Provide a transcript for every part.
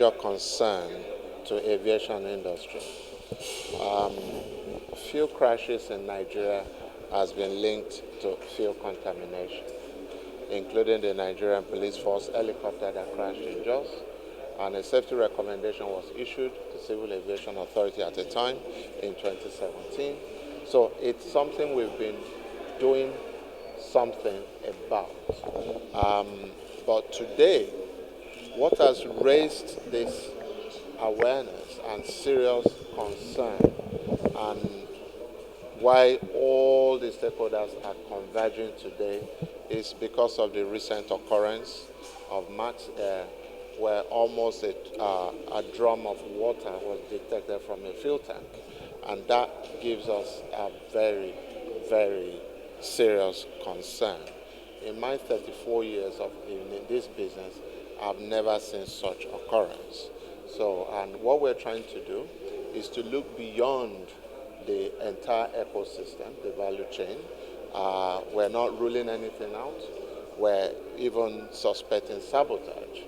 major concern to aviation industry. Fuel crashes in Nigeria has been linked to fuel contamination, including the Nigerian police force helicopter that crashed in Jos, and a safety recommendation was issued to Civil Aviation Authority at the time in 2017. So it's something we've been doing something about. But today, what has raised this awareness and serious concern, and why all the stakeholders are converging today, is because of the recent occurrence of Max Air, where almost a drum of water was detected from a fuel tank. And that gives us a very, very serious concern. In my 34 years of in this business, I've never seen such occurrence. So, and what we're trying to do is to look beyond the entire ecosystem, the value chain. We're not ruling anything out. We're even suspecting sabotage.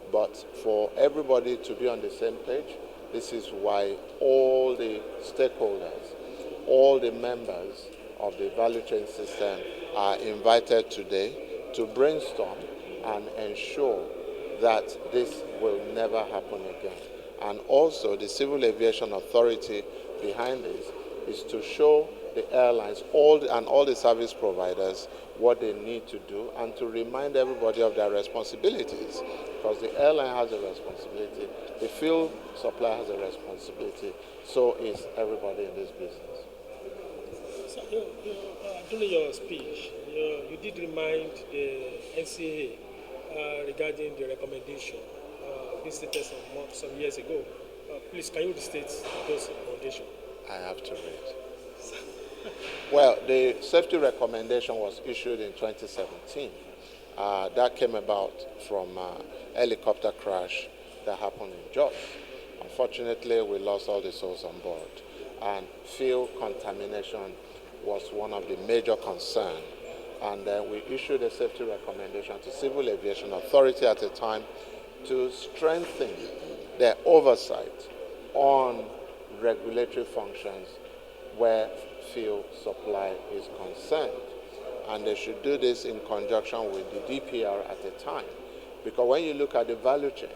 But for everybody to be on the same page, this is why all the stakeholders, all the members of the value chain system are invited today to brainstorm and ensure that this will never happen again. And also the Civil Aviation Authority behind this is to show the airlines and all the service providers what they need to do, and to remind everybody of their responsibilities, because the airline has a responsibility, the fuel supplier has a responsibility, so is everybody in this business. So during your speech, you did remind the NCA regarding the recommendation visited some years ago. Please, can you restate those recommendations? I have to read. Well, the safety recommendation was issued in 2017. That came about from a helicopter crash that happened in Jos. Unfortunately, we lost all the souls on board, and fuel contamination was one of the major concerns. And we issued a safety recommendation to Civil Aviation Authority at the time to strengthen their oversight on regulatory functions where fuel supply is concerned. And they should do this in conjunction with the DPR at the time. Because when you look at the value chain,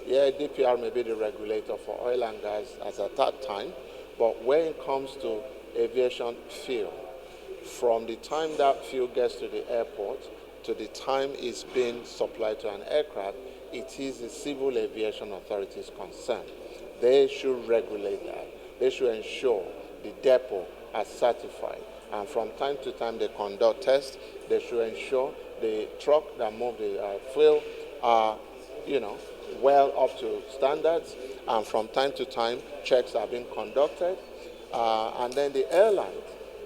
yeah, DPR may be the regulator for oil and gas as at that time, but when it comes to aviation fuel, from the time that fuel gets to the airport to the time it's being supplied to an aircraft, it is the Civil Aviation Authority's concern. They should regulate that. They should ensure the depot are certified. And from time to time they conduct tests. They should ensure the truck that move the fuel are, well up to standards. And from time to time checks are being conducted. And then the airlines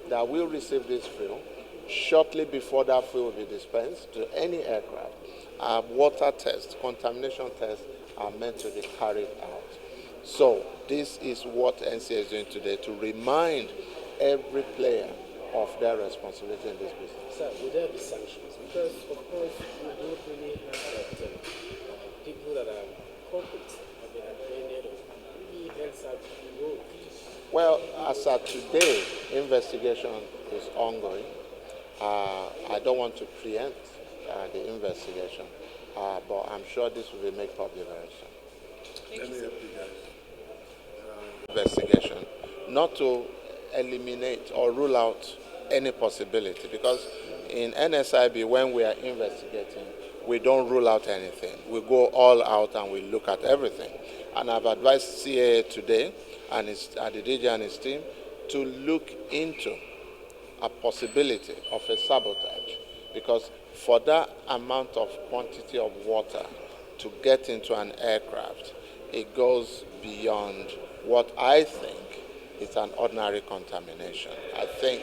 that will receive this fuel, shortly before that fuel will be dispensed to any aircraft, water tests, contamination tests are meant to be carried out. So this is what NCA is doing today, to remind every player of their responsibility in this business. Sir, will there be sanctions? Because, of course, we don't really have that people that are corporate have been apprehended or maybe held out the road. Well, as of today, investigation is ongoing. I don't want to preempt the investigation, but I'm sure this will be made public very soon. Let me help you guys. Investigation, not to eliminate or rule out any possibility, because in NSIB, when we are investigating, we don't rule out anything. We go all out and we look at everything. And I've advised CAA today and the DJ and his team to look into a possibility of a sabotage, because for that amount of quantity of water to get into an aircraft, it goes beyond what I think is an ordinary contamination. I think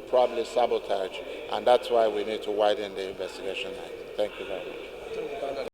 probably sabotage, and that's why we need to widen the investigation. Thank you very much.